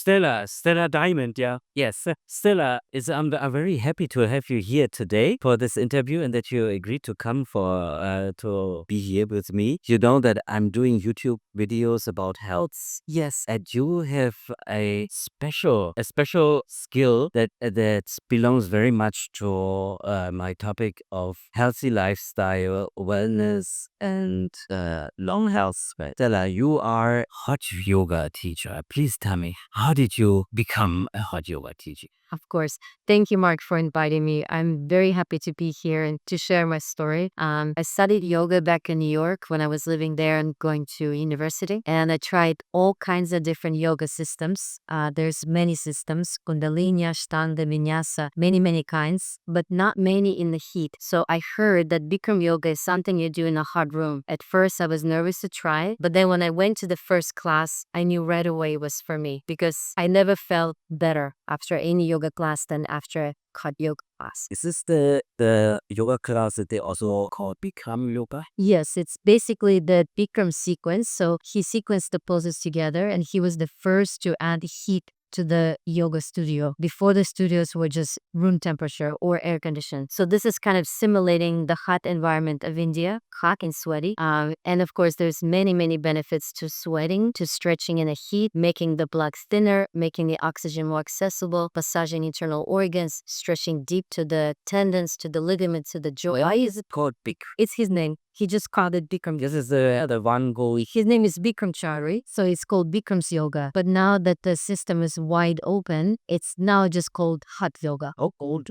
Stella Diamond, yeah. Yes, Stella, I'm very happy to have you here today for this interview and that you agreed to come to be here with me. You know that I'm doing YouTube videos about health. Yes, and you have a special skill that belongs very much to my topic of healthy lifestyle, wellness, and long health. Right? Stella, you are hot yoga teacher. Please tell me, how did you become a hot yoga teacher? Of course. Thank you, Mark, for inviting me. I'm very happy to be here and to share my story. I studied yoga back in New York when I was living there and going to university. And I tried all kinds of different yoga systems. There's many systems, Kundalini, Ashtanga, Vinyasa, many kinds, but not many in the heat. So I heard that Bikram Yoga is something you do in a hot room. At first, I was nervous to try, but then when I went to the first class, I knew right away it was for me because I never felt better after any yoga class than after a hot yoga class. Is this the yoga class that they also call Bikram Yoga? Yes, it's basically the Bikram sequence. So he sequenced the poses together and he was the first to add heat to the yoga studio. Before, the studios were just room temperature or air conditioned. So this is kind of simulating the hot environment of India, hot and sweaty. And of course, there's many benefits to sweating, to stretching in the heat, making the blood thinner, making the oxygen more accessible, massaging internal organs, stretching deep to the tendons, to the ligaments, to the joint. Why is it called Bikram? It's his name. He just called it Bikram. This is the one goal. His name is Bikram Chari, so it's called Bikram's Yoga. But now that the system is wide open, it's now just called Hot Yoga. Oh, gold.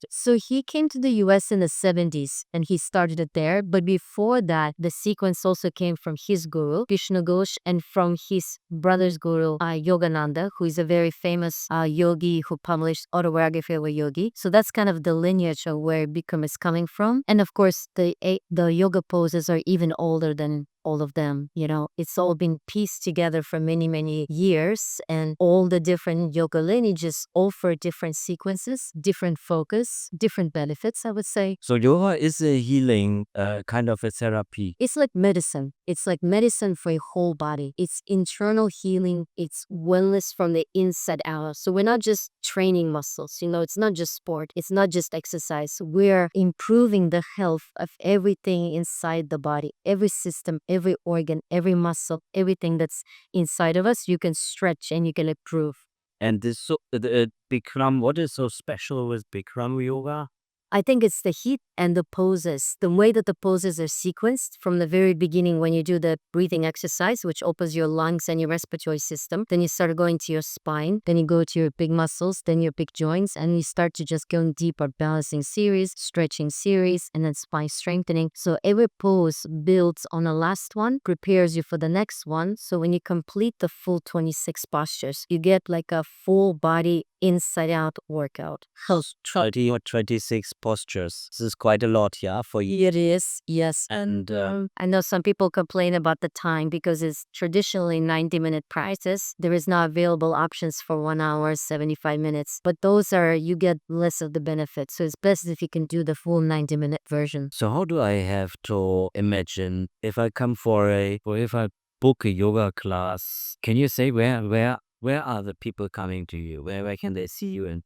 So he came to the US in the 70s and he started it there. But before that, the sequence also came from his guru, Krishna Ghosh, and from his brother's guru, Yogananda, who is a very famous yogi who published autobiography of a yogi. So that's kind of the lineage of where Bikram is coming from. And of course, the yoga poses are even older than all of them. It's all been pieced together for many years, and all the different yoga lineages offer different sequences, different focus, different benefits, I would say. So yoga is a healing kind of a therapy. It's like medicine. It's like medicine for your whole body. It's internal healing. It's wellness from the inside out. So we're not just training muscles. It's not just sport. It's not just exercise. We're improving the health of everything inside the body, every system, every organ, every muscle, everything that's inside of us. You can stretch and you can improve. And this Bikram, what is so special with Bikram yoga? I think it's the heat and the poses, the way that the poses are sequenced from the very beginning when you do the breathing exercise, which opens your lungs and your respiratory system. Then you start going to your spine, then you go to your big muscles, then your big joints, and you start to just go deeper, balancing series, stretching series, and then spine strengthening. So every pose builds on the last one, prepares you for the next one. So when you complete the full 26 postures, you get like a full body inside out workout. How's 30 or 26 postures? This is quite a lot, yeah, for you. It is, yes. And I know some people complain about the time because it's traditionally 90-minute practice. There is now available options for 1 hour, 75 minutes. But those you get less of the benefit. So it's best if you can do the full 90-minute version. so how do I have to imagine if I come if I book a yoga class? Can you say where are the people coming to you? Where can they see you? And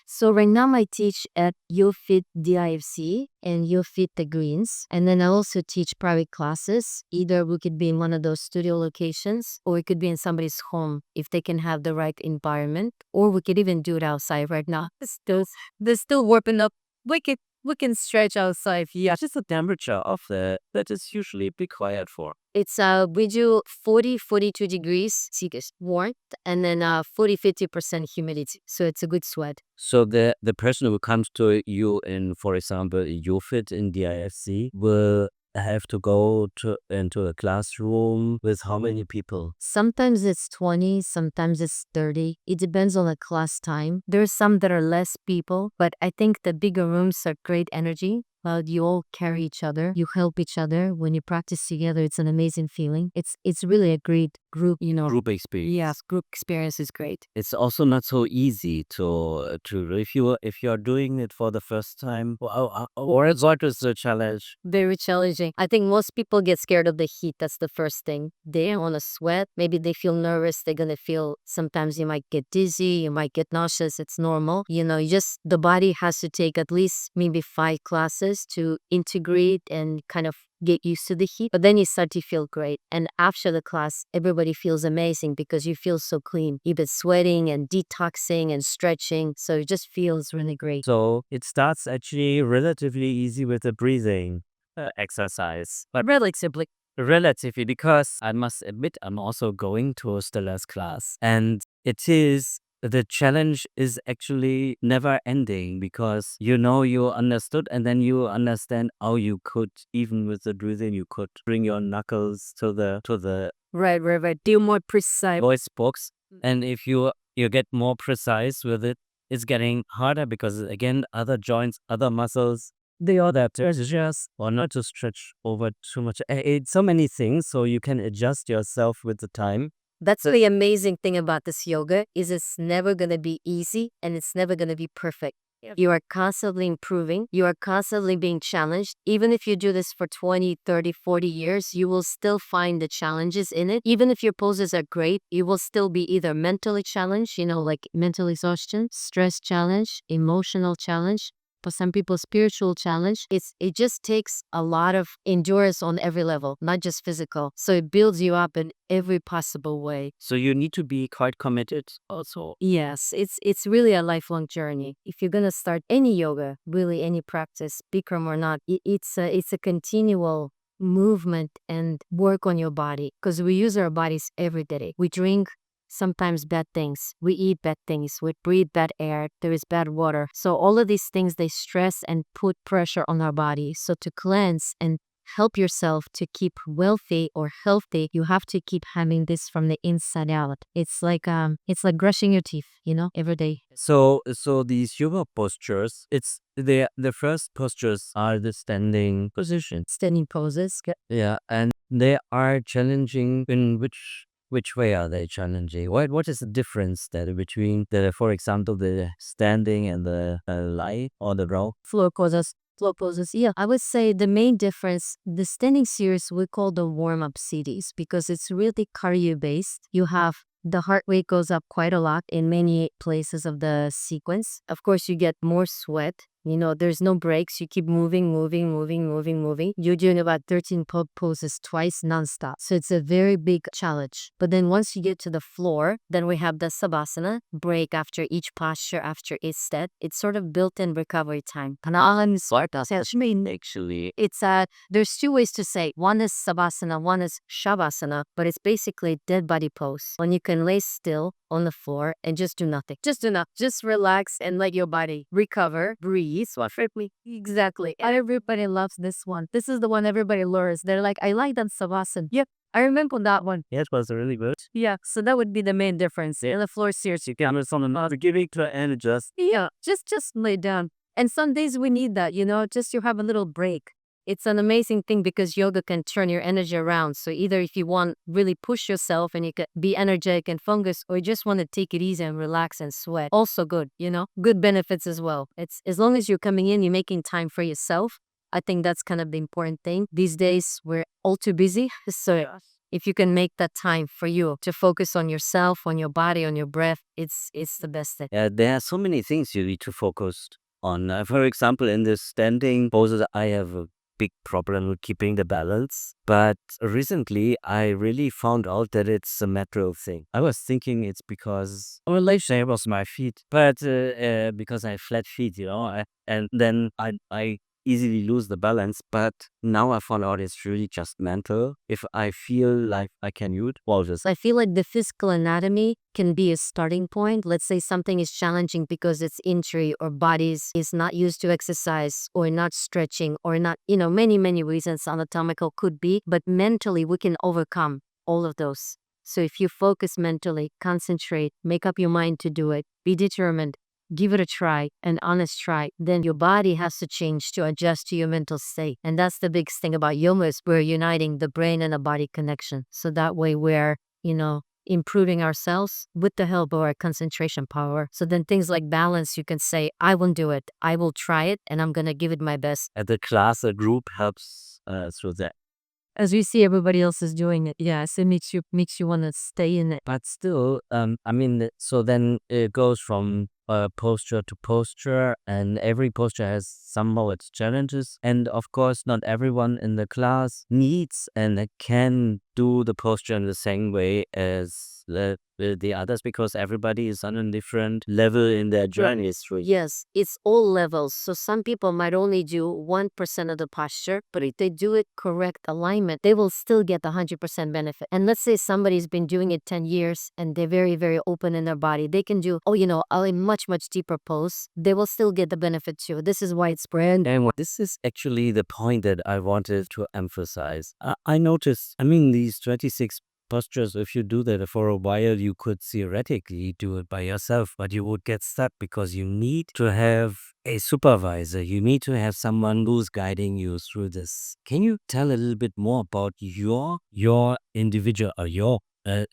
So right now I teach at YouFit DIFC and YouFit the Greens. And then I also teach private classes. Either we could be in one of those studio locations or it could be in somebody's home if they can have the right environment. Or we could even do it outside right now. They're still warming up. We can stretch outside. Yeah. what is the temperature of that is usually required for? It's we do 42 degrees Celsius warmth and then 40-50% humidity. So it's a good sweat. So the person who comes to you in, for example, UFIT in the IFC will have to go into a classroom with how many people? Sometimes it's 20, sometimes it's 30. It depends on the class time. There's some that are less people, but I think the bigger rooms are great energy. cloud. You all carry each other. You help each other. When you practice together, it's an amazing feeling. It's really a great group, Group experience. Yes, group experience is great. It's also not so easy to if you're doing it for the first time. Or what is the challenge? Very challenging. I think most people get scared of the heat. That's the first thing. They don't want to sweat. Maybe they feel nervous. They're going to feel, sometimes you might get dizzy. You might get nauseous. It's normal. The body has to take at least maybe 5 classes to integrate and kind of get used to the heat. But then you start to feel great. And after the class, everybody feels amazing because you feel so clean. You've been sweating and detoxing and stretching. So it just feels really great. So it starts actually relatively easy with the breathing exercise. But relatively, because I must admit, I'm also going to Stella's class. And the challenge is actually never ending because you understood and then you understand how you could, even with the breathing, you could bring your knuckles to the Right. Do more precise. voice box. And if you get more precise with it, it's getting harder because again, other joints, other muscles, they all that just or not to stretch over too much. It's so many things, so you can adjust yourself with the time. That's the amazing thing about this yoga is it's never going to be easy and it's never going to be perfect. You are constantly improving. You are constantly being challenged. Even if you do this for 20, 30, 40 years, you will still find the challenges in it. Even if your poses are great, you will still be either mentally challenged, like mental exhaustion, stress challenge, emotional challenge. For some people, spiritual challenge. It just takes a lot of endurance on every level, not just physical. So it builds you up in every possible way. So you need to be quite committed also. Yes, it's really a lifelong journey. If you're gonna start any yoga, really any practice, Bikram or not, it's a continual movement and work on your body because we use our bodies every day. We drink sometimes bad things. We eat bad things. We breathe bad air. There is bad water. So all of these things, they stress and put pressure on our body. So to cleanse and help yourself to keep wealthy or healthy, you have to keep having this from the inside out. It's like brushing your teeth, every day. So these yoga postures, the first postures are the standing position. Standing poses. Yeah, and they are challenging in which way are they challenging? What is the difference that between for example, the standing and the lie or the row? Floor poses. Floor poses. Yeah, I would say the main difference, the standing series we call the warm-up series because it's really cardio based. You have the heart rate goes up quite a lot in many places of the sequence. Of course, you get more sweat. There's no breaks. You keep moving. You're doing about 13 poses twice nonstop. So it's a very big challenge. But then once you get to the floor, then we have the savasana, break after each posture, after each step. It's sort of built-in recovery time. Actually, There's 2 ways to say. One is savasana, one is shavasana, but it's basically dead body pose. When you can lay still on the floor and just do nothing. Just relax and let your body recover, breathe. Exactly. And everybody loves this one. This is the one everybody learns. They're like, I like that savasana. Yep. I remember that one. yeah, it was really good. Yeah. So that would be the main difference. In the floor series, You can understand another giving to and just yeah, just lay down. And some days we need that, just you have a little break. It's an amazing thing because yoga can turn your energy around. So either if you want really push yourself and you can be energetic and focus, or you just want to take it easy and relax and sweat, also good, good benefits as well. It's as long as you're coming in, you're making time for yourself. I think that's kind of the important thing. These days we're all too busy. So if you can make that time for you to focus on yourself, on your body, on your breath, it's the best thing. yeah, there are so many things you need to focus on. For example, in the standing poses, I have a big problem with keeping the balance. But recently, I really found out that it's a material thing. I was thinking it's because it was my feet, but because I have flat feet, and then I easily lose the balance. But now I found out it's really just mental. If I feel like I can use, well, just I feel like the physical anatomy can be a starting point. Let's say something is challenging because it's injury or bodies is not used to exercise or not stretching or not, many reasons anatomical could be, but mentally we can overcome all of those. So if you focus mentally, concentrate, make up your mind to do it, be determined, give it a try, an honest try, then your body has to change to adjust to your mental state. And that's the big thing about yoga is we're uniting the brain and the body connection. So that way we're, improving ourselves with the help of our concentration power. So then things like balance, you can say, I will do it. I will try it and I'm going to give it my best. At the class, a group helps through that. As we see everybody else is doing it, yes, it makes you want to stay in it. But still, so then it goes from posture to posture, and every posture has somehow its challenges. And of course, not everyone in the class needs and can do the posture in the same way as the others, because everybody is on a different level in their journey through. Yes, it's all levels. So some people might only do 1% of the posture, but if they do it correct alignment, they will still get the 100% benefit. And let's say somebody's been doing it 10 years and they're very, very open in their body. They can do, a much, much deeper pose. They will still get the benefit too. This is why it's brand. And this is actually the point that I wanted to emphasize. I noticed, these 26 postures, if you do that for a while, you could theoretically do it by yourself, but you would get stuck because you need to have a supervisor. You need to have someone who's guiding you through this. Can you tell a little bit more about your individual or your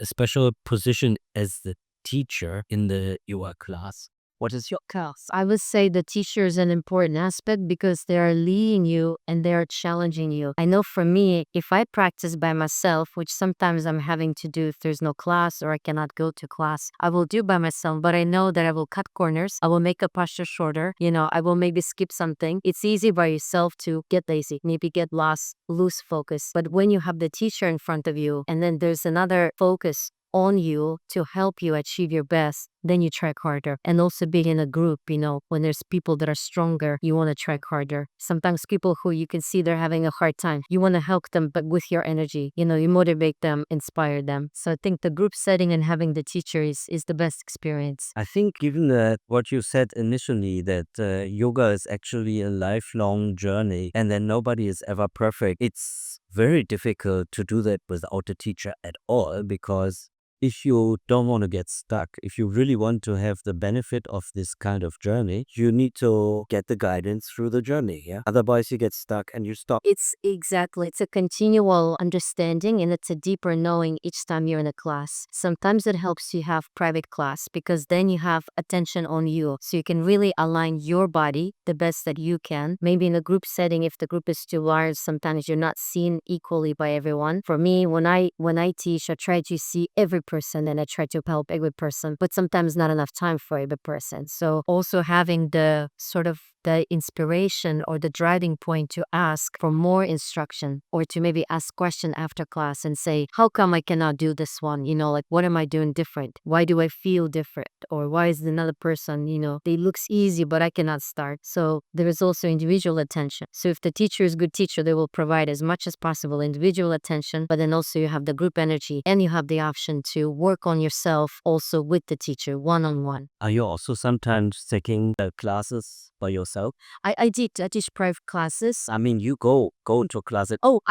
special position as the teacher in the yoga class? What is your class? I would say the teacher is an important aspect because they are leading you and they are challenging you. I know for me, if I practice by myself, which sometimes I'm having to do if there's no class or I cannot go to class, I will do by myself, but I know that I will cut corners. I will make a posture shorter. I will maybe skip something. It's easy by yourself to get lazy, maybe get lost, lose focus. But when you have the teacher in front of you and then there's another focus on you to help you achieve your best, then you track harder. And also being in a group, when there's people that are stronger, you want to track harder. Sometimes people who you can see they're having a hard time, you want to help them, but with your energy, you motivate them, inspire them. So I think the group setting and having the teacher is the best experience. I think given that what you said initially, that yoga is actually a lifelong journey and that nobody is ever perfect, it's very difficult to do that without a teacher at all, because if you don't want to get stuck, if you really want to have the benefit of this kind of journey, you need to get the guidance through the journey. Yeah. Otherwise, you get stuck and you stop. It's a continual understanding and it's a deeper knowing each time you're in a class. Sometimes it helps you have private class because then you have attention on you. So you can really align your body the best that you can. Maybe in a group setting, if the group is too large, sometimes you're not seen equally by everyone. For me, when I teach, I try to see every person and I try to help every person, but sometimes not enough time for every person. So also having the sort of the inspiration or the driving point to ask for more instruction or to maybe ask question after class and say, how come I cannot do this one? Like what am I doing different? Why do I feel different? Or why is another person, they looks easy, but I cannot start. So there is also individual attention. So if the teacher is a good teacher, they will provide as much as possible individual attention, but then also you have the group energy and you have the option to work on yourself also with the teacher one-on-one. Are you also sometimes taking classes by yourself? I teach private classes. You go into classes. Oh,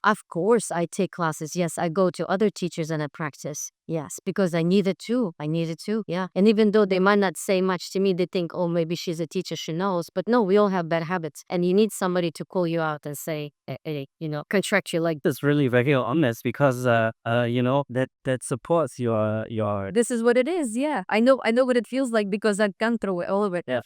of course, I take classes. Yes, I go to other teachers and I practice. Yes, because I needed to. Yeah. And even though they might not say much to me, they think, oh, maybe she's a teacher, she knows. But no, we all have bad habits. And you need somebody to call you out and say, hey, contract you like. It's really very honest because, that supports your. This is what it is. Yeah. I know what it feels like because I've gone through all of it. Yeah.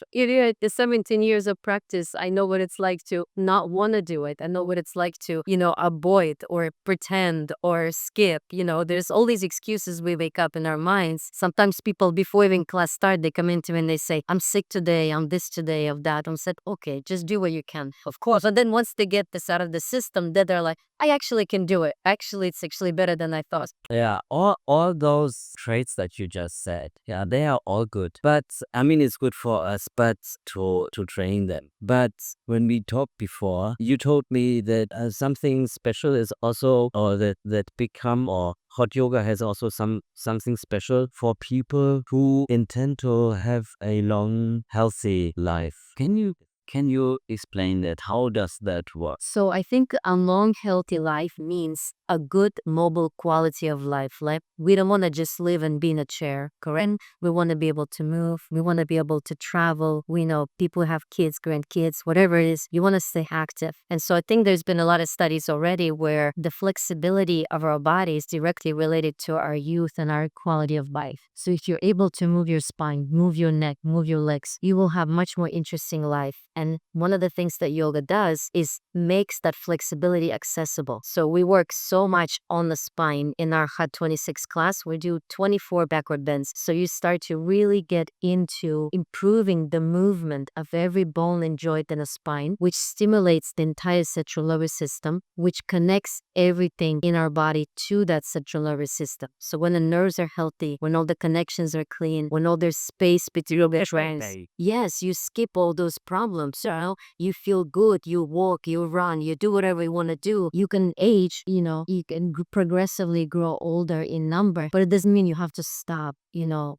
The 17 years of practice, I know what it's like to not want to do it. I know what it's like to, avoid or pretend or skip. There's all these excuses we wake up in our minds. Sometimes people, before even class start, they come into me and they say, I'm sick today, I'm this today, of that. I'm said, okay, just do what you can. Of course. And then once they get this out of the system, then they're like, I actually can do it. Actually, it's actually better than I thought. Yeah, all those traits that you just said, yeah, they are all good. But it's good for us, but to train them. But when we talked before, you told me that something special is also, or that Bikram or hot yoga has also something special for people who intend to have a long, healthy life. Can you Can you explain that? How does that work? So I think a long, healthy life means a good mobile quality of life. Like we don't want to just live and be in a chair, correct? We want to be able to move. We want to be able to travel. We know people have kids, grandkids, whatever it is. You want to stay active. And so I think there's been a lot of studies already where the flexibility of our body is directly related to our youth and our quality of life. So if you're able to move your spine, move your neck, move your legs, you will have much more interesting life. And one of the things that yoga does is makes that flexibility accessible. So we work so much on the spine in our HUD 26 class. We do 24 backward bends. So you start to really get into improving the movement of every bone and joint in the spine, which stimulates the entire central nervous system, which connects everything in our body to that central nervous system. So when the nerves are healthy, when all the connections are clean, when all there's space between the joints, yes, you skip all those problems. So you feel good, you walk, you run, you do whatever you want to do. You can age, you can progressively grow older in number, but it doesn't mean you have to stop,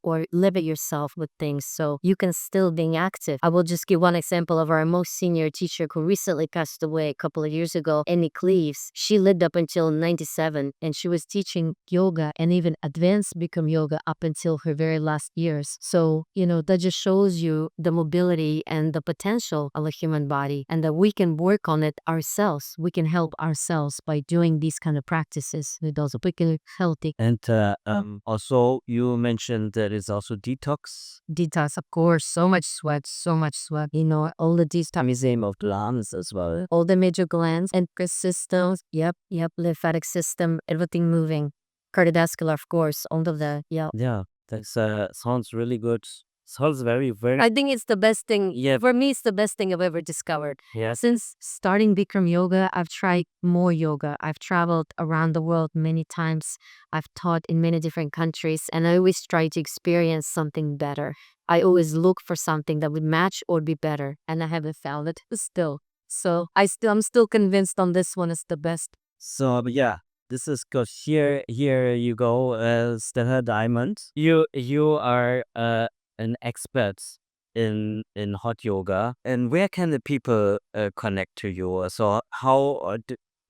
or limit yourself with things. So you can still being active. I will just give one example of our most senior teacher who recently passed away a couple of years ago, Annie Cleaves. She lived up until 97 and she was teaching yoga and even advanced Bikram Yoga up until her very last years. So, that just shows you the mobility and the potential of a human body and that we can work on it ourselves. We can help ourselves by doing these kind of practices. It also become healthy. And also, you mentioned that it's also detox. Detox, of course, so much sweat, so much sweat. All the Museum of glands as well. all the major glands and systems. Yep, lymphatic system, everything moving. Cardiovascular, of course, all of the, yeah. Yeah, that sounds really good. Sounds very, very. I think it's the best thing. Yeah. For me, it's the best thing I've ever discovered. Yes. Since starting Bikram Yoga, I've tried more yoga. I've traveled around the world many times. I've taught in many different countries, and I always try to experience something better. I always look for something that would match or be better, and I haven't found it still. So I'm still convinced on this one is the best. So yeah, this is good. Here you go, Stella Diamond. You are an expert in hot yoga. And where can the people connect to you? So how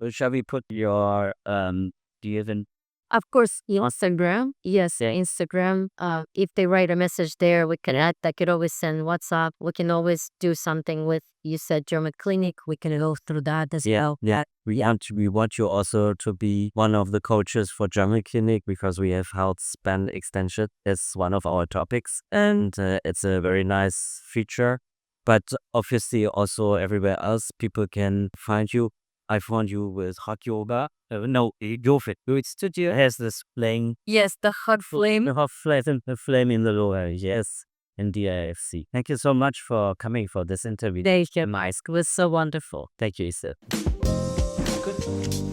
shall we put your do you even Of course, Instagram. Yes, Instagram. If they write a message there, we can add. I could always send WhatsApp. We can always do something with, you said, German clinic. We can go through that as well. Yeah, we want you also to be one of the coaches for German clinic because we have health span extension as one of our topics, and it's a very nice feature. But obviously, also everywhere else, people can find you. I found you with hot yoga. No, your fit. Your studio has this flame. Yes, the hot flame. The hot flame, the flame in the lower. Yes, in the IFC. Thank you so much for coming for this interview. Thank you, Mike. It was so wonderful. Thank you, Issa. Good.